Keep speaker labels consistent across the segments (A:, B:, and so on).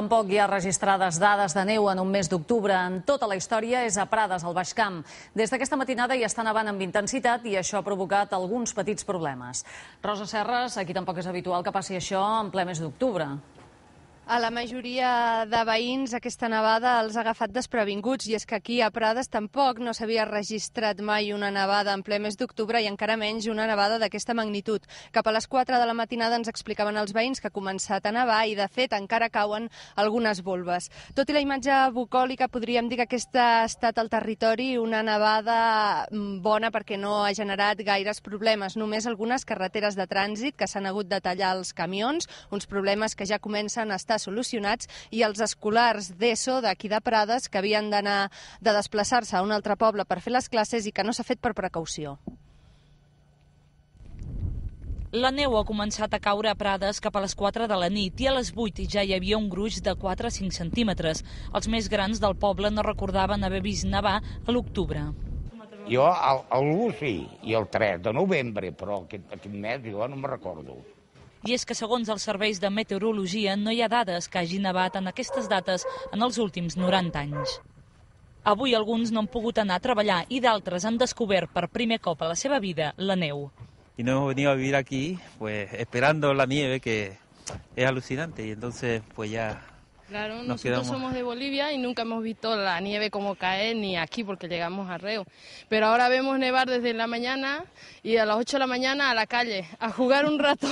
A: Tampoc hi ha registrades dades de neu en un mes d'octubre. En tota la història és a Prades, al Baix Camp. Des d'aquesta matinada hi està nevant amb intensitat i això ha provocat alguns petits problemes. Rosa Serres, aquí tampoc és habitual que passi això en ple mes d'octubre.
B: A la majoria de veïns aquesta nevada els ha agafat desprevinguts i és que aquí a Prades tampoc no s'havia registrat mai una nevada en ple mes d'octubre i encara menys una nevada d'aquesta magnitud. Cap a les 4 de la matinada ens explicaven els veïns que ha començat a nevar i de fet encara cauen algunes volves. Tot i la imatge bucòlica podríem dir que aquesta ha estat al territori una nevada bona perquè no ha generat gaires problemes, només algunes carreteres de trànsit que s'han hagut de tallar els camions, uns problemes que ja comencen a estar solucionats, i els escolars d'ESO d'aquí de Prades que havien de desplaçar-se a un altre poble per fer les classes i que no s'ha fet per precaució.
C: La neu ha començat a caure a Prades cap a les 4 de la nit i a les 8 ja hi havia un gruix de 4 a 5 centímetres. Els més grans del poble no recordaven haver vist nevar a l'octubre.
D: Jo l'1 sí, i el 3 de novembre, però aquest mes jo no me'n recordo.
C: I és que, segons els serveis de meteorologia, no hi ha dades que hagi nevat en aquestes dates en els últims 90 anys. Avui alguns no han pogut anar a treballar i d'altres han descobert per primer cop a la seva vida la neu.
E: Y no hemos venido a vivir aquí, pues esperando la nieve, que es alucinante, y entonces pues ya...
F: Claro, nosotros somos de Bolivia y nunca hemos visto la nieve como caer ni aquí porque llegamos a Reo. Pero ahora vemos nevar desde la mañana y a las 8 de la mañana a la calle, a jugar un rato.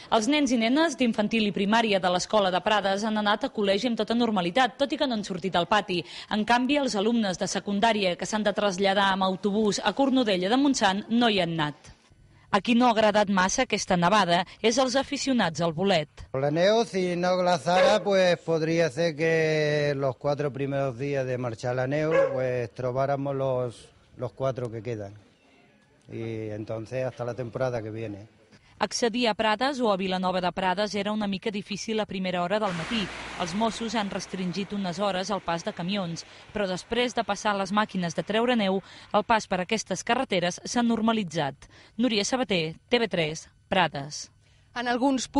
C: Els nens i nenes d'infantil i primària de l'escola de Prades han anat a col·legi amb tota normalitat, tot i que no han sortit al pati. En canvi, els alumnes de secundària que s'han de traslladar amb autobús a Cornudella de Montsant no hi han anat. A qui no ha agradat massa aquesta nevada és els aficionats al bolet.
G: La neu, si no glaçara, pues podría ser que los 4 primeros días de marchar la neu, pues trobáramos los 4 que quedan. Y entonces hasta la temporada que viene.
C: Accedir a Prades o a Vilanova de Prades era una mica difícil a primera hora del matí. Els Mossos han restringit unes hores el pas de camions, però després de passar les màquines de treure neu, el pas per aquestes carreteres s'ha normalitzat. Núria Sabater, TV3, Prades.
B: En alguns punts